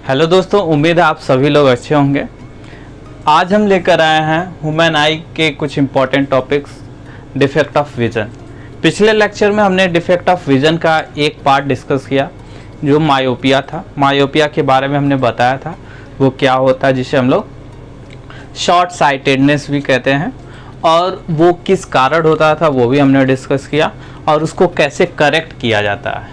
Hello दोस्तों, उम्मीद है आप सभी लोग अच्छे होंगे। आज हम लेकर आए हैं ह्यूमन आई के कुछ important topics, defect of vision. पिछले लेक्चर में हमने डिफेक्ट ऑफ विज़न का एक पार्ट डिस्कस किया जो मायोपिया था। मायोपिया के बारे में हमने बताया था वो क्या होता है, जिसे हम लोग शॉर्ट साइटेडनेस भी कहते हैं, और वो किस कारण होता था वो भी हमने डिस्कस किया, और उसको कैसे करेक्ट किया जाता है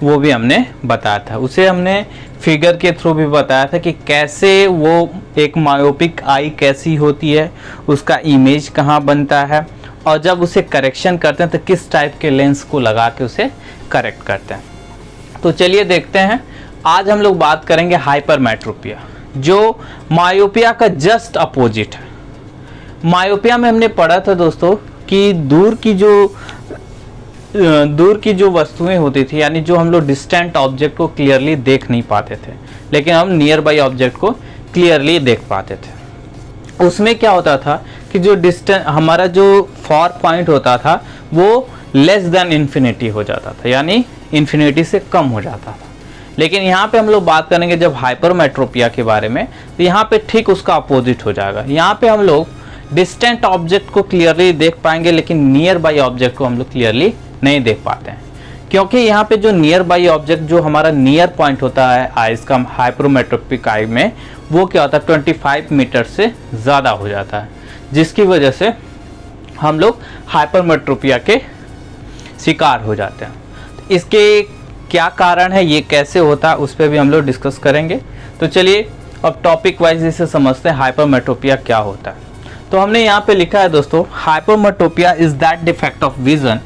वो भी हमने बताया था। उसे हमने फिगर के थ्रू भी बताया था कि कैसे वो एक मायोपिक आई कैसी होती है, उसका इमेज कहाँ बनता है, और जब उसे करेक्शन करते हैं तो किस टाइप के लेंस को लगा के उसे करेक्ट करते हैं। तो चलिए देखते हैं। आज हम लोग बात करेंगे हाइपरमेट्रोपिया, जो मायोपिया का जस्ट अपोजिट है। मायोपिया में हमने पढ़ा था दोस्तों कि दूर की जो वस्तुएं होती थी, यानी जो हम लोग डिस्टेंट ऑब्जेक्ट को क्लियरली देख नहीं पाते थे, लेकिन हम नियर बाई ऑब्जेक्ट को क्लियरली देख पाते थे। उसमें क्या होता था कि जो डिस्टेंस हमारा जो फार पॉइंट होता था वो लेस देन इन्फिनिटी हो जाता था, यानी इन्फिनिटी से कम हो जाता था। लेकिन यहाँ पे हम लोग बात करेंगे जब हाइपरमेट्रोपिया के बारे में, तो यहाँ पे ठीक उसका अपोजिट हो जाएगा। यहाँ पे हम लोग डिस्टेंट ऑब्जेक्ट को क्लियरली देख पाएंगे, लेकिन नियर बाई ऑब्जेक्ट को हम लोग क्लियरली नहीं देख पाते हैं, क्योंकि यहाँ पे जो नियर बाई ऑब्जेक्ट, जो हमारा नियर पॉइंट होता है आइज का हाइपरमेट्रोपिक आई में, वो क्या होता है 25 मीटर से ज़्यादा हो जाता है, जिसकी वजह से हम लोग हाइपरमेट्रोपिया के शिकार हो जाते हैं। तो इसके क्या कारण है, ये कैसे होता है, उस पर भी हम लोग डिस्कस करेंगे। तो चलिए अब टॉपिक वाइज इसे समझते हैं, हाइपरमेट्रोपिया क्या होता है। तो हमने यहाँ पे लिखा है दोस्तों, hypermetropia is that defect of vision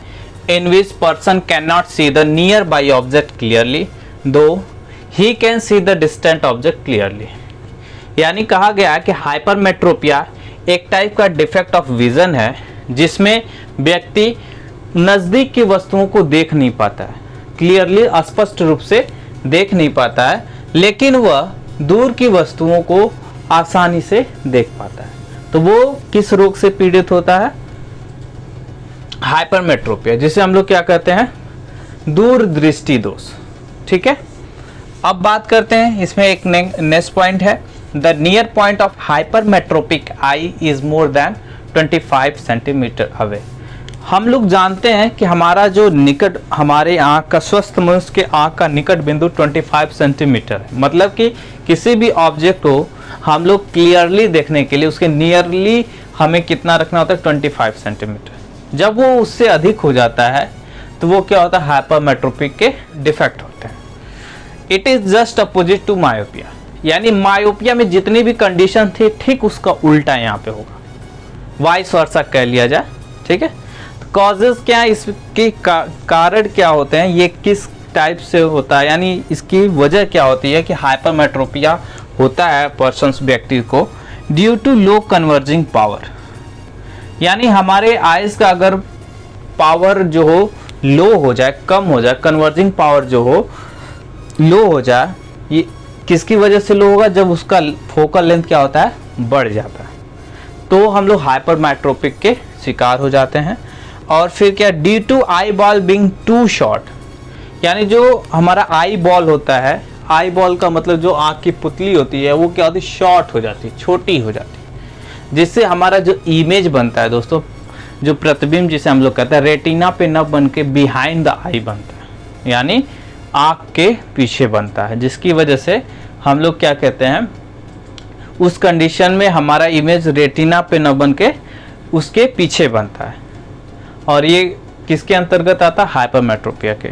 in which person cannot see the nearby object clearly though he can see the distant object clearly। यानी कहा गया कि हाइपरमेट्रोपिया एक टाइप का डिफेक्ट ऑफ विजन है जिसमें व्यक्ति नज़दीक की वस्तुओं को देख नहीं पाता है, क्लियरली स्पष्ट रूप से देख नहीं पाता है, लेकिन वह दूर की वस्तुओं को आसानी से देख पाता है। तो वो किस रोग से पीड़ित होता है? हाइपरमेट्रोपिया, जिसे हम लोग क्या कहते हैं, दूरदृष्टि दोष। ठीक है, अब बात करते हैं, इसमें एक नेक्स्ट पॉइंट है, the near point of hypermetropic I is more than 25 centimetre away. हम लोग जानते हैं कि हमारा जो निकट, हमारे आँख का, स्वस्थ मनुष्य के आँख का निकट बिंदु 25 सेंटीमीटर है। मतलब कि किसी भी ऑब्जेक्ट को हम लोग क्लियरली देखने के लिए उसके नियरली हमें कितना रखना होता है, 25 सेंटीमीटर। जब वो उससे अधिक हो जाता है तो वो क्या होता है, हाइपरमेट्रोपिक के डिफेक्ट होते हैं। It is just opposite to myopia, यानी मायोपिया में जितनी भी कंडीशन थी ठीक उसका उल्टा यहाँ पे होगा, वाइस वर्सा कह लिया जाए। ठीक है, तो कॉजेज क्या है, इसके कारण क्या होते हैं, ये किस टाइप से होता है, यानी इसकी वजह क्या होती है कि हाइपरमेट्रोपिया होता है पर्सन्स, व्यक्ति को, due to low converging power. यानी हमारे आइज का अगर पावर जो हो लो हो जाए, कम हो जाए, कन्वर्जिंग पावर जो हो लो हो जाए, ये किसकी वजह से लो होगा, जब उसका फोकल लेंथ क्या होता है, बढ़ जाता है, तो हम लोग हाइपरमेट्रोपिक के शिकार हो जाते हैं। और फिर क्या, due to eyeball being too short, यानी जो हमारा आई बॉल होता है, आई बॉल का मतलब जो आँख की पुतली होती है वो क्या होती है, शॉर्ट हो जाती है, छोटी हो जाती है, जिससे हमारा जो इमेज बनता है दोस्तों, जो प्रतिबिंब जिसे हम लोग कहते हैं, रेटिना पे न बन के बिहाइंड द आई बनता है, यानी आँख के पीछे बनता है, जिसकी वजह से हम लोग क्या कहते हैं, उस कंडीशन में हमारा इमेज रेटिना पे न बन के उसके पीछे बनता है, और ये किसके अंतर्गत आता है, हाइपरमेट्रोपिया के।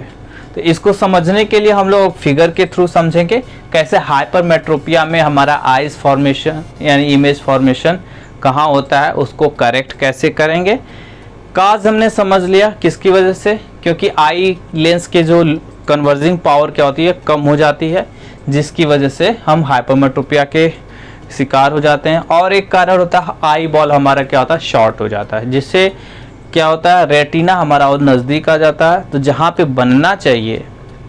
तो इसको समझने के लिए हम लोग फिगर के थ्रू समझेंगे कैसे हाइपरमेट्रोपिया में हमारा आइज फॉर्मेशन यानी इमेज फॉर्मेशन कहाँ होता है, उसको करेक्ट कैसे करेंगे। काज हमने समझ लिया किसकी वजह से, क्योंकि आई लेंस के जो कन्वर्जिंग पावर क्या होती है, कम हो जाती है, जिसकी वजह से हम हाइपरमेट्रोपिया के शिकार हो जाते हैं। और एक कारण होता है आई बॉल हमारा क्या होता है, शॉर्ट हो जाता है, जिससे क्या होता है, रेटिना हमारा और नज़दीक आ जाता है, तो जहाँ पे बनना चाहिए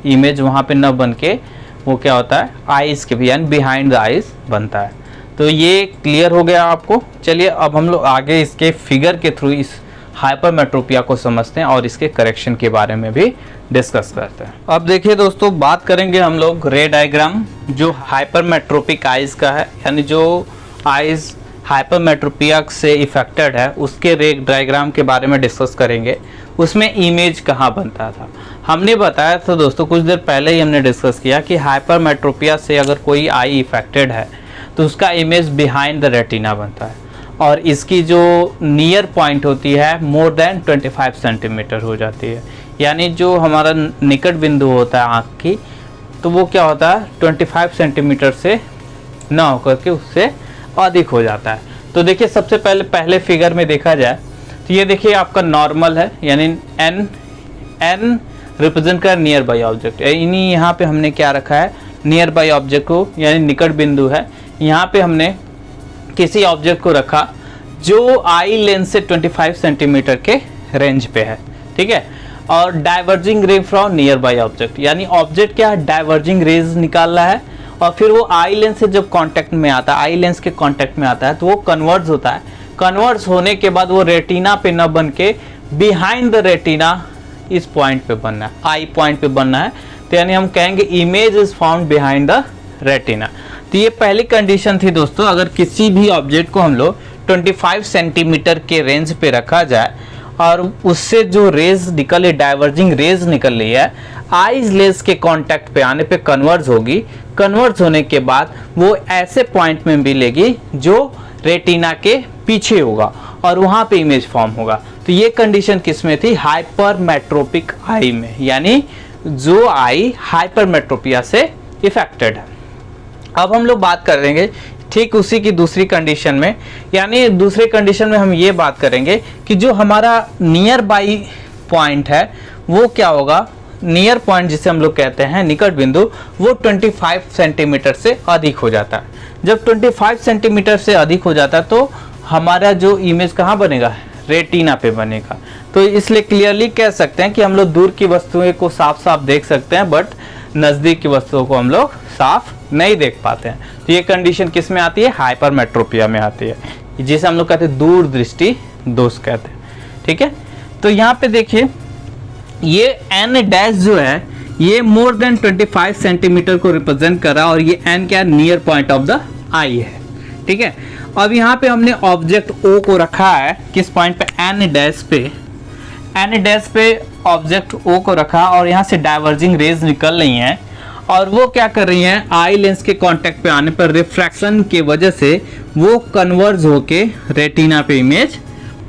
इमेज वहाँ पे न बन के वो क्या होता है, आइज़ के भी यानी बिहाइंड द आइज़ बनता है। तो ये क्लियर हो गया आपको। चलिए अब हम लोग आगे इसके फिगर के थ्रू इस हाइपरमेट्रोपिया को समझते हैं और इसके करेक्शन के बारे में भी डिस्कस करते हैं। अब देखिए दोस्तों, बात करेंगे हम लोग रे डायग्राम जो हाइपरमेट्रोपिक आइज का है, यानी जो आइज हाइपरमेट्रोपिया से इफेक्टेड है उसके रे डायग्राम के बारे में डिस्कस करेंगे। उसमें इमेज कहाँ बनता था हमने बताया था दोस्तों, कुछ देर पहले ही हमने डिस्कस किया कि हाइपरमेट्रोपिया से अगर कोई आई इफेक्टेड है तो उसका इमेज बिहाइंड द रेटिना बनता है और इसकी जो नियर पॉइंट होती है मोर देन 25 सेंटीमीटर हो जाती है। यानी जो हमारा निकट बिंदु होता है आँख की, तो वो क्या होता है 25 सेंटीमीटर से ना होकर के उससे अधिक हो जाता है। तो देखिए सबसे पहले फिगर में देखा जाए तो ये देखिए आपका नॉर्मल है, यानी एन रिप्रेजेंट कर नियर बाई ऑब्जेक्ट। यानी यहाँ पे हमने क्या रखा है, नियर बाई ऑब्जेक्ट को, यानी निकट बिंदु है, यहाँ पे हमने किसी ऑब्जेक्ट को रखा जो आई लेंस से 25 सेंटीमीटर के रेंज पे है, ठीक है। और डाइवर्जिंग रे फ्रॉम नियर बाई ऑब्जेक्ट, यानी ऑब्जेक्ट क्या डाइवर्जिंग रेज निकाल रहा है और फिर वो आई लेंस से जब कांटेक्ट में आता है, आई लेंस के कांटेक्ट में आता है तो वो कन्वर्ज होता है। कन्वर्ज होने के बाद वो रेटिना पे न बन के बिहाइंड द रेटिना इस पॉइंट पे बनना है, आई पॉइंट पे बनना है। तो यानी हम कहेंगे image is found behind the retina. तो ये पहली कंडीशन थी दोस्तों, अगर किसी भी ऑब्जेक्ट को हम लोग 25 सेंटीमीटर के रेंज पे रखा जाए और उससे जो रेज निकले, डाइवर्जिंग रेज निकल रही है, आईज लेंस के कांटेक्ट पे आने पे कन्वर्ज होगी। कन्वर्ज होने के बाद वो ऐसे पॉइंट में मिलेगी जो रेटिना के पीछे होगा और वहां पे इमेज फॉर्म होगा। तो ये कंडीशन किसमें थी, हाइपरमेट्रोपिक आई में, यानी जो आई हाइपरमेट्रोपिया से इफेक्टेड है। अब हम लोग बात करेंगे ठीक उसी की दूसरी कंडीशन में, यानी दूसरे कंडीशन में हम ये बात करेंगे कि जो हमारा नियर बाई पॉइंट है वो क्या होगा, नियर पॉइंट जिसे हम लोग कहते हैं निकट बिंदु, वो 25 सेंटीमीटर से अधिक हो जाता है। जब 25 सेंटीमीटर से अधिक हो जाता है तो हमारा जो इमेज कहाँ बनेगा, रेटिना पे बनेगा। तो इसलिए क्लियरली कह सकते हैं कि हम लोग दूर की वस्तुएं को साफ साफ देख सकते हैं बट नज़दीक की वस्तुओं को हम लोग साफ नहीं देख पाते हैं। तो ये कंडीशन किस में आती है, हाइपरमेट्रोपिया में आती है, जिसे हम लोग कहते हैं दूर दृष्टि दोष कहते हैं, ठीक है। तो यहाँ पे देखिए ये एन डैश जो है ये मोर देन 25 सेंटीमीटर को रिप्रेजेंट कर रहा है और ये एन क्या, नियर पॉइंट ऑफ द आई है, ठीक है। अब यहाँ पे हमने ऑब्जेक्ट ओ को रखा है किस पॉइंट पे, एन डैश पे, एन डैश पे ऑब्जेक्ट ओ को रखा और यहाँ से डाइवर्जिंग रेज निकल रही हैं और वो क्या कर रही हैं, आई लेंस के कांटेक्ट पे आने पर रिफ्रैक्शन के वजह से वो कन्वर्ज होके रेटिना पे इमेज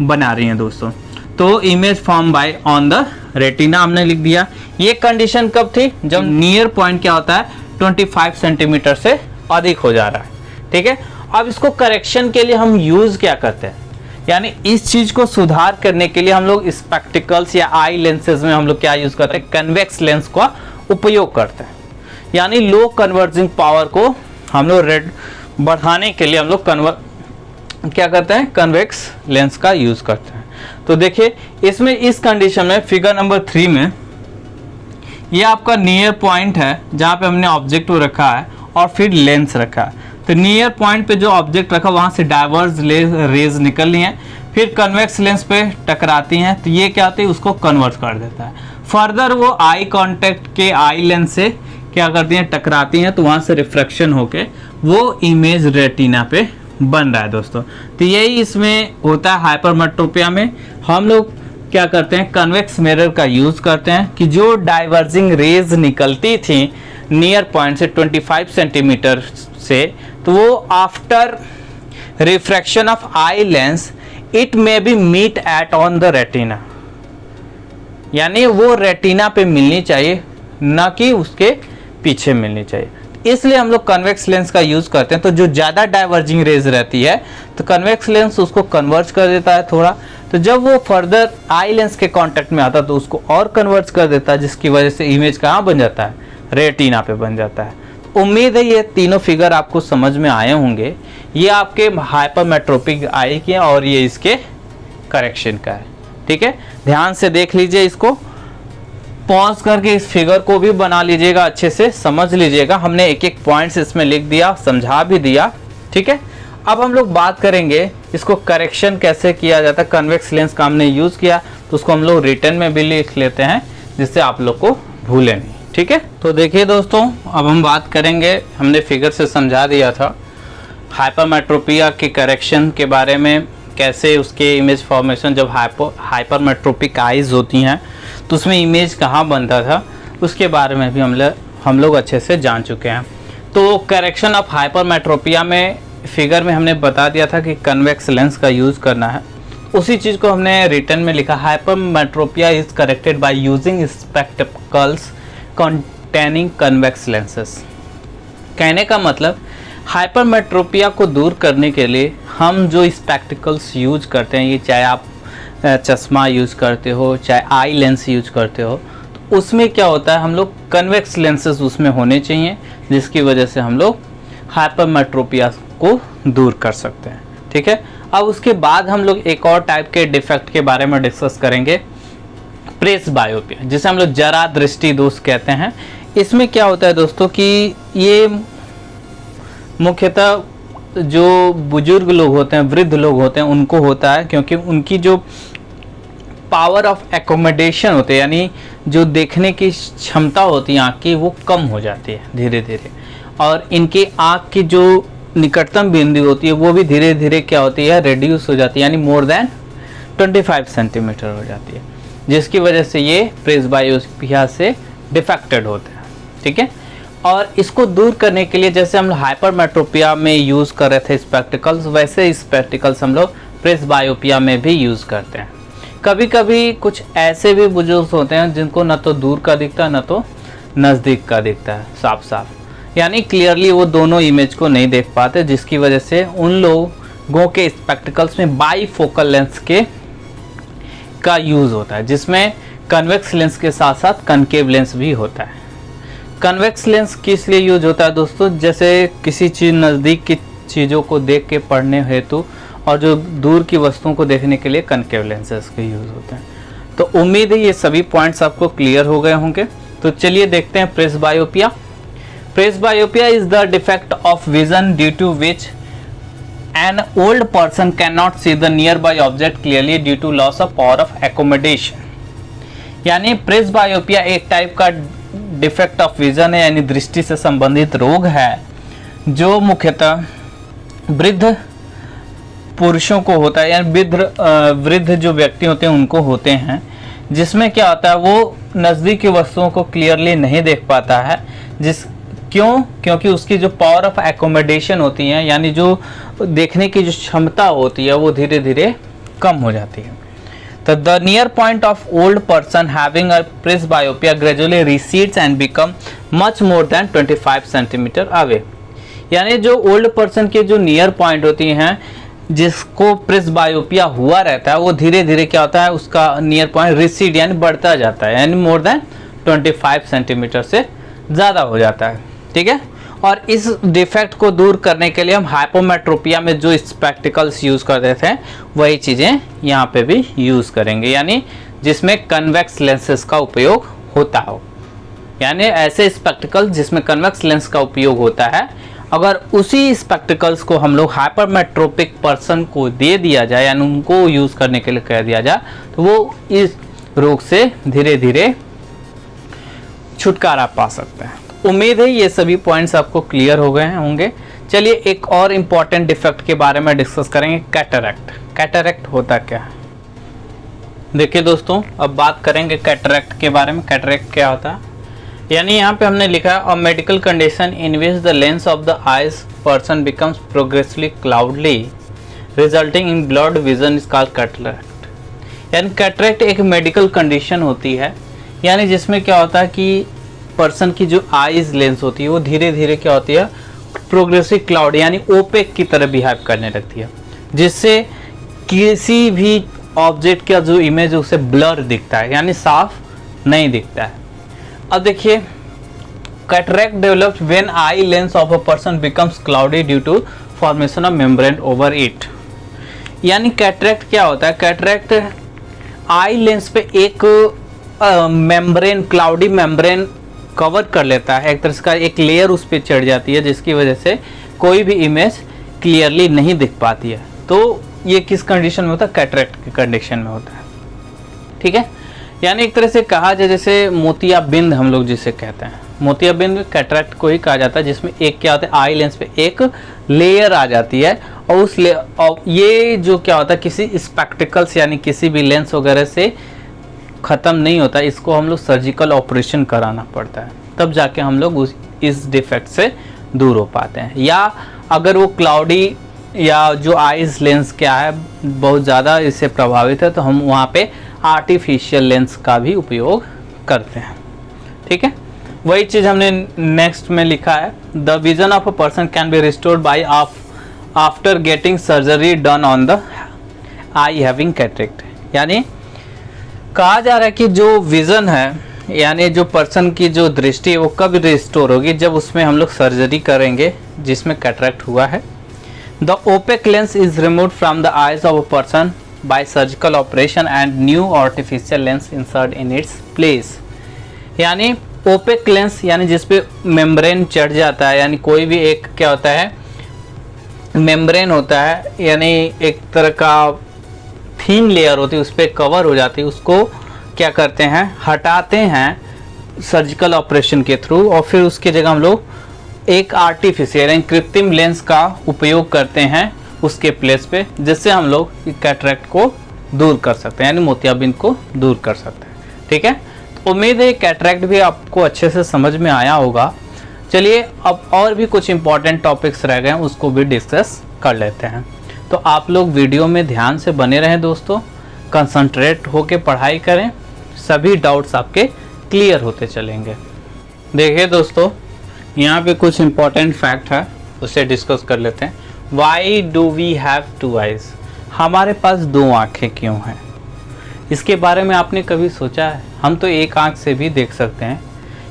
बना रही हैं दोस्तों। तो image form by on the retina हमने लिख दिया। ये कंडीशन कब थी, जब नियर पॉइंट क्या होता है 25 सेंटीमीटर से अधिक हो जा रहा है, ठीक है। अब इसको करेक्शन के लिए हम यूज क्या करते हैं, यानी इस चीज को सुधार करने के लिए हम लोग स्पेक्टिकल्स या आई लेंसेज में हम लोग क्या यूज करते हैं, कन्वेक्स लेंस का उपयोग करते हैं। यानी लो कन्वर्जिंग पावर को हम लोग बढ़ाने के लिए हम लोग क्या करते हैं, कन्वेक्स लेंस का यूज करते हैं। तो देखिए इसमें इस कंडीशन में फिगर नंबर 3 में ये आपका नियर पॉइंट है जहाँ पे हमने ऑब्जेक्ट को रखा है और फिर लेंस रखा है। तो नियर पॉइंट पे जो ऑब्जेक्ट रखा वहाँ से डाइवर्ज रेज निकल रही हैं, फिर कन्वेक्स लेंस पे टकराती हैं, तो ये क्या होती है, उसको कन्वर्ट कर देता है। फर्दर वो आई कांटेक्ट के आई लेंस से क्या करती हैं, टकराती हैं, तो वहाँ से रिफ्रैक्शन होके वो इमेज रेटिना पे बन रहा है दोस्तों। तो यही इसमें होता है हाइपरमेट्रोपिया में। हम लोग क्या करते हैं, कन्वेक्स मिरर का यूज करते हैं कि जो डाइवर्जिंग रेज निकलती थी नियर पॉइंट से 25 सेंटीमीटर से, तो वो after refraction of eye lens it may be meet at on the retina, यानी वो रेटिना पे मिलनी चाहिए ना कि उसके पीछे मिलनी चाहिए। इसलिए हम लोग कन्वेक्स लेंस का यूज करते हैं। तो जो ज़्यादा डाइवर्जिंग रेज रहती है तो कन्वेक्स लेंस उसको कन्वर्ज कर देता है थोड़ा, तो जब वो फर्दर आई लेंस के कांटेक्ट में आता है तो उसको और कन्वर्ज कर देता है, जिसकी वजह से इमेज कहाँ बन जाता है, रेटिना पे बन जाता है। उम्मीद है ये तीनों फिगर आपको समझ में आए होंगे। ये आपके हाइपरमेट्रोपिक आई के और ये इसके करेक्शन का है, ठीक है। ध्यान से देख लीजिए, इसको पॉज करके इस फिगर को भी बना लीजिएगा, अच्छे से समझ लीजिएगा। हमने एक एक पॉइंट्स इसमें लिख दिया, समझा भी दिया, ठीक है। अब हम लोग बात करेंगे इसको करेक्शन कैसे किया जाता है, कन्वेक्स लेंस का हमने यूज़ किया तो उसको हम लोग रिटर्न में भी लिख लेते हैं जिससे आप लोग को भूले नहीं। ठीक है, तो देखिए दोस्तों, अब हम बात करेंगे, हमने फिगर से समझा दिया था हाइपरमेट्रोपिया के करेक्शन के बारे में, कैसे उसके इमेज फॉर्मेशन, जब हाइपरमेट्रोपिक आइज होती हैं तो उसमें इमेज कहाँ बनता था, उसके बारे में भी हम लोग अच्छे से जान चुके हैं। तो करेक्शन ऑफ हाइपरमेट्रोपिया में फिगर में हमने बता दिया था कि कन्वेक्स लेंस का यूज़ करना है। उसी चीज़ को हमने रिटर्न में लिखा, hypermetropia is corrected by using spectacles containing convex lenses. कहने का मतलब हाइपरमेट्रोपिया को दूर करने के लिए हम जो स्पेक्टिकल्स यूज करते हैं, ये चाहे आप चश्मा यूज करते हो चाहे आई लेंस यूज करते हो, तो उसमें क्या होता है, हम लोग कन्वेक्स लेंसेज उसमें होने चाहिए जिसकी वजह से हम लोग हाइपरमेट्रोपिया को दूर कर सकते हैं। ठीक है, अब उसके बाद हम लोग एक और टाइप के डिफेक्ट के बारे में डिस्कस करेंगे, प्रेसबायोपिया, जिसे हम लोग जरा दृष्टि दोष कहते हैं। इसमें क्या होता है दोस्तों कि ये मुख्यतः जो बुजुर्ग लोग होते हैं, वृद्ध लोग होते हैं, उनको होता है, क्योंकि उनकी जो पावर ऑफ एकोमोडेशन होती है, यानी जो देखने की क्षमता होती है आँख की, वो कम हो जाती है धीरे धीरे, और इनकी आँख की जो निकटतम बिंदु होती है वो भी धीरे धीरे क्या होती है, रिड्यूस हो जाती है, यानी मोर देन 25 सेंटीमीटर हो जाती है, जिसकी वजह से ये प्रेसबायोपिया से डिफेक्टेड होते हैं। ठीक है, और इसको दूर करने के लिए जैसे हम हाइपरमेट्रोपिया में यूज़ कर रहे थे स्पेक्टिकल्स, वैसे स्पेक्टिकल्स हम लोग प्रेसबायोपिया में भी यूज़ करते हैं। कभी कभी कुछ ऐसे भी बुजुर्ग होते हैं जिनको न तो दूर का दिखता है न तो नज़दीक का दिखता है साफ साफ, यानी क्लियरली वो दोनों इमेज को नहीं देख पाते, जिसकी वजह से उन लोगों के स्पेक्टिकल्स में बाईफोकल लेंस का यूज़ होता है, जिसमें कन्वेक्स लेंस के साथ साथ कनकेव लेंस भी होता है। कन्वेक्स लेंस किस लिए यूज होता है दोस्तों, जैसे किसी चीज़ नज़दीक की चीज़ों को देख के पढ़ने हेतु, और जो दूर की वस्तुओं को देखने के लिए कनकेव लेंसेज के यूज़ होते हैं। तो उम्मीद है ये सभी पॉइंट्स आपको क्लियर हो गए होंगे। तो चलिए देखते हैं presbyopia. Presbyopia is the defect of vision due to which an old person cannot see the nearby object clearly due to loss of power of accommodation. यानी प्रेसबायोपिया एक टाइप का डिफेक्ट ऑफ विजन है, यानी दृष्टि से संबंधित रोग है, जो मुख्यतः वृद्ध पुरुषों को होता है, यानी वृद्ध जो व्यक्ति होते हैं उनको होते हैं, जिसमें क्या होता है वो नज़दीक की वस्तुओं को क्लियरली नहीं देख पाता है। क्योंकि उसकी जो पावर ऑफ एकोमोडेशन होती है, यानी जो देखने की जो क्षमता होती है वो धीरे धीरे कम हो जाती है। तो the near point of old person having a presbyopia gradually recedes and become much more than 25 centimetre away. यानी जो ओल्ड पर्सन के जो नियर पॉइंट होती हैं, जिसको प्रेसबायोपिया हुआ रहता है, वो धीरे धीरे क्या होता है, उसका नियर पॉइंट रिसीड यानी बढ़ता जाता है, यानी मोर देन 25 सेंटीमीटर से ज़्यादा हो जाता है। ठीक है, और इस डिफेक्ट को दूर करने के लिए हम हाइपरमेट्रोपिया में जो स्पेक्टिकल्स यूज़ करते थे वही चीज़ें यहाँ पे भी यूज़ करेंगे, यानी जिसमें कन्वेक्स लेंसेज का उपयोग होता हो, यानी ऐसे स्पेक्टिकल्स जिसमें कन्वेक्स लेंस का उपयोग होता है, अगर उसी स्पेक्टिकल्स को हम लोग हाइपरमेट्रोपिक पर्सन को दे दिया जाए, यानी उनको यूज़ करने के लिए कह दिया जाए, तो वो इस रोग से धीरे धीरे छुटकारा पा सकते हैं। उम्मीद है ये सभी पॉइंट्स आपको क्लियर हो गए होंगे। चलिए एक और इम्पॉर्टेंट डिफेक्ट के बारे में डिस्कस करेंगे, कैटरैक्ट। कैटरैक्ट होता क्या है? देखिए दोस्तों, अब बात करेंगे कैटरैक्ट के बारे में। कैटरैक्ट क्या होता है, यानी यहाँ पे हमने लिखा है a medical condition in which the lens of the eyes person becomes progressively cloudy resulting in blood vision is called cataract. यानी कैटरैक्ट एक मेडिकल कंडीशन होती है, यानी जिसमें क्या होता है कि पर्सन की जो आइज लेंस होती है वो धीरे धीरे क्या होती है, प्रोग्रेसिव क्लाउड यानी ओपेक की तरह बिहेव करने लगती है, जिससे किसी भी ऑब्जेक्ट का जो इमेज है उसे ब्लर दिखता है, यानी साफ नहीं दिखता है। अब देखिए, cataract develops when eye lens of a person becomes cloudy due to formation of membrane over it. यानी कैटरैक्ट क्या होता है, कैटरैक्ट आई लेंस पे एक मेम्ब्रेन, क्लाउडी मेम्ब्रेन कवर कर लेता है, एक तरह का एक लेयर उस पर चढ़ जाती है, जिसकी वजह से कोई भी इमेज क्लियरली नहीं दिख पाती है। तो ये किस कंडीशन में होता है, कैटरेक्ट की कंडीशन में होता है। ठीक है, यानी एक तरह से कहा जाए जैसे मोतियाबिंद हम लोग जिसे कहते हैं, मोतियाबिंद कैटरेक्ट को ही कहा जाता है, जिसमें एक क्या होता है, आई लेंस पे एक लेयर आ जाती है और उस ये जो क्या होता है किसी स्पेक्टिकल्स यानी किसी भी लेंस वगैरह से ख़त्म नहीं होता, इसको हम लोग सर्जिकल ऑपरेशन कराना पड़ता है, तब जाके हम लोग इस डिफेक्ट से दूर हो पाते हैं। या अगर वो क्लाउडी या जो आइज लेंस क्या है बहुत ज़्यादा इससे प्रभावित है, तो हम वहाँ पे आर्टिफिशियल लेंस का भी उपयोग करते हैं। ठीक है, वही चीज़ हमने नेक्स्ट में लिखा है, the vision of a person can be restored bye after getting surgery done on the I having cataract. यानी कहा जा रहा है कि जो विज़न है यानी जो पर्सन की जो दृष्टि है वो कब रिस्टोर होगी, जब उसमें हम लोग सर्जरी करेंगे जिसमें कैटरेक्ट हुआ है। The OPEC lens is removed from the eyes of a person by surgical operation and new artificial lens insert in its place. यानी ओपेक लेंस यानी जिसपे मेम्ब्रेन चढ़ जाता है, यानी कोई भी एक क्या होता है मेम्ब्रेन होता है, यानी एक तरह का थीन लेयर होती है उस पर कवर हो जाती है, उसको क्या करते हैं हटाते हैं सर्जिकल ऑपरेशन के थ्रू, और फिर उसकी जगह हम लोग एक आर्टिफिशियल यानी कृत्रिम लेंस का उपयोग करते हैं उसके प्लेस पे, जिससे हम लोग कैटरेक्ट को दूर कर सकते हैं यानी मोतियाबिंद को दूर कर सकते हैं। ठीक है, तो उम्मीद है कैटरेक्ट भी आपको अच्छे से समझ में आया होगा। चलिए अब और भी कुछ इंपॉर्टेंट टॉपिक्स रह गए हैं, उसको भी डिस्कस कर लेते हैं। तो आप लोग वीडियो में ध्यान से बने रहें दोस्तों, कंसंट्रेट होके पढ़ाई करें, सभी डाउट्स आपके क्लियर होते चलेंगे। देखिए दोस्तों, यहाँ पे कुछ इंपॉर्टेंट फैक्ट है, उसे डिस्कस कर लेते हैं। Why do we have two eyes, हमारे पास दो आँखें क्यों हैं? इसके बारे में आपने कभी सोचा है? हम तो एक आँख से भी देख सकते हैं,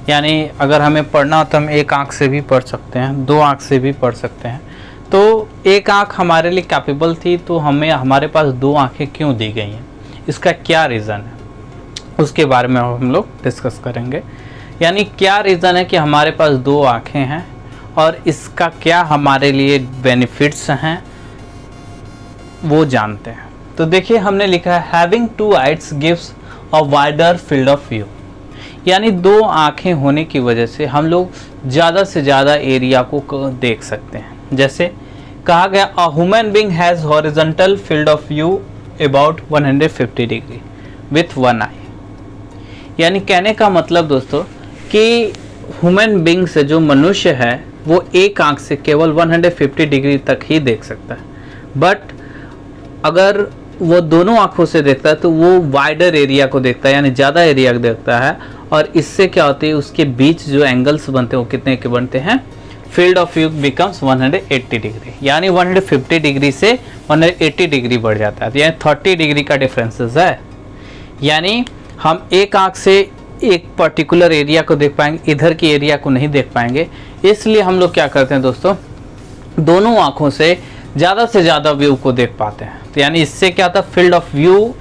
यानी अगर हमें पढ़ना हो तो हम एक आँख से भी पढ़ सकते हैं, दो आँख से भी पढ़ सकते हैं। तो एक आँख हमारे लिए कैपेबल थी, तो हमारे पास दो आँखें क्यों दी गई हैं? इसका क्या रीज़न है उसके बारे में हम लोग डिस्कस करेंगे। यानी क्या रीज़न है कि हमारे पास दो आँखें हैं और इसका क्या हमारे लिए बेनिफिट्स हैं वो जानते हैं। तो देखिए हमने लिखा है having two eyes gives a wider field of view, यानी दो आँखें होने की वजह से हम लोग ज़्यादा से ज़्यादा एरिया को देख सकते हैं। जैसे कहा गया a human being has horizontal field of view about 150 degree with one eye. यानी कहने का मतलब दोस्तों कि ह्यूमन बीइंग से जो मनुष्य है वो एक आंख से केवल 150 डिग्री तक ही देख सकता है, बट अगर वो दोनों आंखों से देखता है तो वो वाइडर एरिया को देखता है, यानी ज़्यादा एरिया देखता है। और इससे क्या होती है, उसके बीच जो एंगल्स बनते हैं वो कितने के बनते हैं, field of view becomes 180 degree, यानी 150 डिग्री से 180 डिग्री बढ़ जाता है, यानी 30 डिग्री का डिफरेंसेस है। यानी हम एक आंख से एक पर्टिकुलर एरिया को देख पाएंगे, इधर की एरिया को नहीं देख पाएंगे। इसलिए हम लोग क्या करते हैं दोस्तों, दोनों आंखों से ज़्यादा व्यू को देख पाते हैं। तो यानी इससे क्या होता है, फील्ड ऑफ व्यू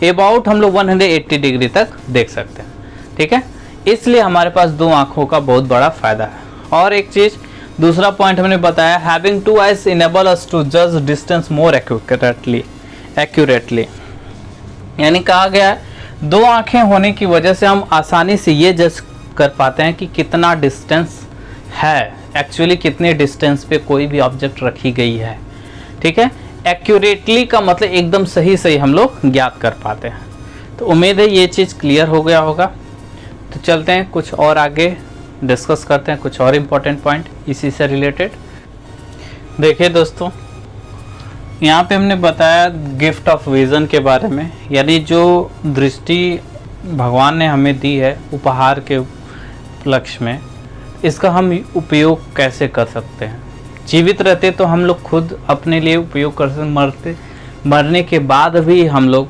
अबाउट हम लोग 180 डिग्री तक देख सकते हैं। ठीक है, इसलिए हमारे पास दो आंखों का बहुत बड़ा फ़ायदा है। और एक चीज़, दूसरा पॉइंट हमने बताया, having two eyes enable us to जज डिस्टेंस मोर एक्यूरेटली। यानी कहा गया है दो आंखें होने की वजह से हम आसानी से ये जज कर पाते हैं कि कितना डिस्टेंस है, एक्चुअली कितने डिस्टेंस पे कोई भी ऑब्जेक्ट रखी गई है। ठीक है, एक्यूरेटली का मतलब एकदम सही हम लोग ज्ञात कर पाते हैं। तो उम्मीद है ये चीज़ क्लियर हो गया होगा। तो चलते हैं कुछ और आगे डिस्कस करते हैं, कुछ और इम्पोर्टेंट पॉइंट इसी से रिलेटेड। देखिए दोस्तों, यहाँ पे हमने बताया गिफ्ट ऑफ विज़न के बारे में, यानी जो दृष्टि भगवान ने हमें दी है उपहार के उपलक्ष्य में, इसका हम उपयोग कैसे कर सकते हैं। जीवित रहते तो हम लोग खुद अपने लिए उपयोग कर सकते, मरने के बाद भी हम लोग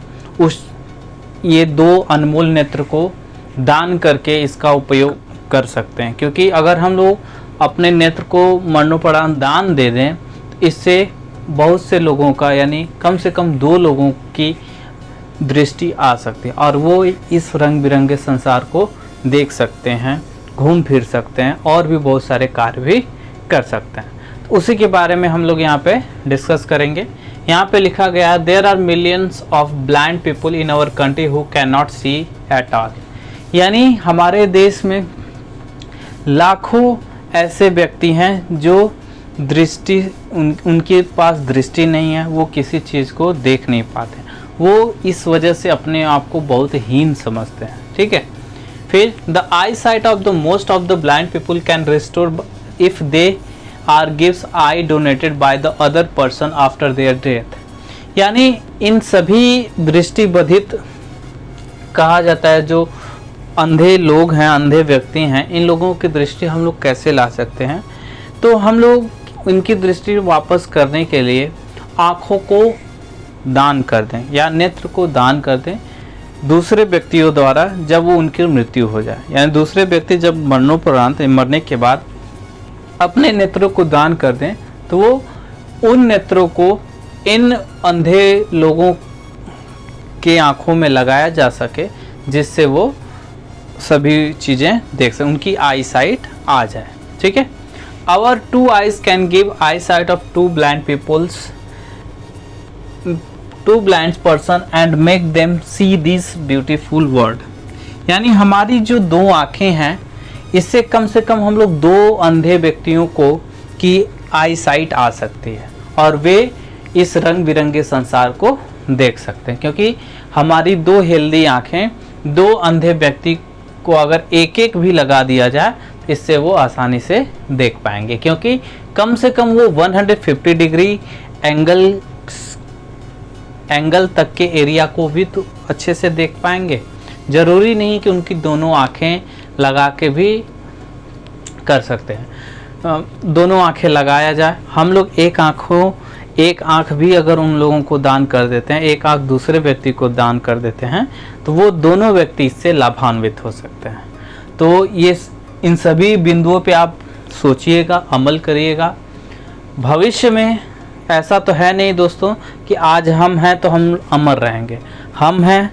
ये दो अनमोल नेत्र को दान करके इसका उपयोग कर सकते हैं। क्योंकि अगर हम लोग अपने नेत्र को मरणोपरांत दान दे दें, इससे बहुत से लोगों का, यानी कम से कम 2 लोगों की दृष्टि आ सकती है और वो इस रंग बिरंगे संसार को देख सकते हैं, घूम फिर सकते हैं और भी बहुत सारे कार्य भी कर सकते हैं। तो उसी के बारे में हम लोग यहाँ पे डिस्कस करेंगे यहाँ पे लिखा गया there are millions of blind people in our country who cannot see at all. यानी हमारे देश में लाखों ऐसे व्यक्ति हैं जो दृष्टि उनके पास दृष्टि नहीं है, वो किसी चीज़ को देख नहीं पाते, वो इस वजह से अपने आप को बहुत हीन समझते हैं। ठीक है, फिर the eyesight of the most of the blind people can restore if they are gives eye donated by the other person after their death. यानी इन सभी दृष्टिबाधित कहा जाता है जो अंधे लोग हैं, अंधे व्यक्ति हैं, इन लोगों की दृष्टि हम लोग कैसे ला सकते हैं? तो हम लोग इनकी दृष्टि वापस करने के लिए आँखों को दान कर दें या नेत्र को दान कर दें दूसरे व्यक्तियों द्वारा जब वो उनकी मृत्यु हो जाए। यानी दूसरे व्यक्ति जब मरणोपरांत मरने के बाद अपने नेत्रों को दान कर दें तो वो उन नेत्रों को इन अंधे लोगों के आँखों में लगाया जा सके जिससे वो सभी चीज़ें देख सकें, उनकी आई साइट आ जाए। ठीक है, our 2 eyes can give eyesight of 2 blind person and make them see this beautiful world. यानी हमारी जो 2 आँखें हैं इससे कम से कम हम लोग 2 अंधे व्यक्तियों को की आई साइट आ सकती है और वे इस रंग बिरंगे संसार को देख सकते हैं, क्योंकि हमारी 2 हेल्दी आँखें 2 अंधे व्यक्ति को अगर एक एक भी लगा दिया जाए इससे वो आसानी से देख पाएंगे, क्योंकि कम से कम वो 150 डिग्री एंगल तक के एरिया को भी तो अच्छे से देख पाएंगे। ज़रूरी नहीं कि उनकी दोनों आँखें लगा के भी कर सकते हैं, दोनों आँखें लगाया जाए। हम लोग एक आँख भी अगर उन लोगों को दान कर देते हैं, एक आँख दूसरे व्यक्ति को दान कर देते हैं तो वो दोनों व्यक्ति इससे लाभान्वित हो सकते हैं। तो ये इन सभी बिंदुओं पे आप सोचिएगा, अमल करिएगा। भविष्य में ऐसा तो है नहीं दोस्तों कि आज हम हैं तो हम अमर रहेंगे। हम हैं,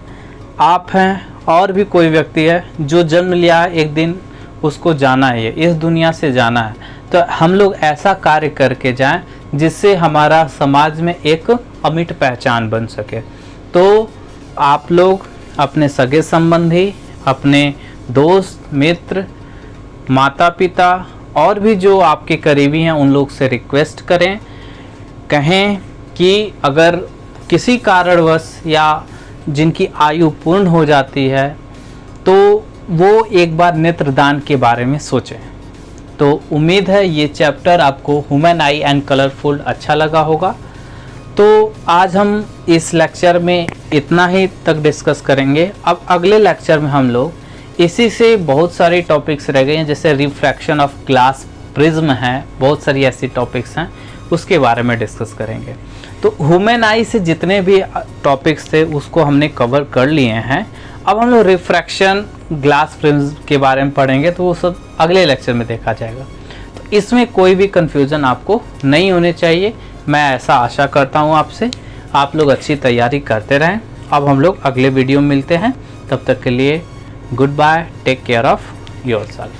आप हैं, और भी कोई व्यक्ति है जो जन्म लिया है, एक दिन उसको जाना है, इस दुनिया से जाना है। तो हम लोग ऐसा कार्य करके जाएं जिससे हमारा समाज में एक अमिट पहचान बन सके। तो आप लोग अपने सगे संबंधी, अपने दोस्त मित्र, माता पिता और भी जो आपके करीबी हैं उन लोग से रिक्वेस्ट करें, कहें कि अगर किसी कारणवश या जिनकी आयु पूर्ण हो जाती है तो वो एक बार नेत्रदान के बारे में सोचें। तो उम्मीद है ये चैप्टर आपको ह्यूमन आई एंड कलरफुल अच्छा लगा होगा। तो आज हम इस लेक्चर में इतना ही तक डिस्कस करेंगे। अब अगले लेक्चर में हम लोग इसी से बहुत सारे टॉपिक्स रह गए हैं, जैसे रिफ्रैक्शन ऑफ ग्लास प्रिज्म है, बहुत सारी ऐसी टॉपिक्स हैं, उसके बारे में डिस्कस करेंगे। तो ह्यूमन आई से जितने भी टॉपिक्स थे उसको हमने कवर कर लिए हैं। अब हम लोग रिफ्रैक्शन ग्लास प्रिज्म के बारे में पढ़ेंगे, तो वो सब अगले लेक्चर में देखा जाएगा। तो इसमें कोई भी कन्फ्यूज़न आपको नहीं होने चाहिए, मैं ऐसा आशा करता हूँ आपसे। आप लोग अच्छी तैयारी करते रहें। अब हम लोग अगले वीडियो में मिलते हैं, तब तक के लिए goodbye, take care of yourself.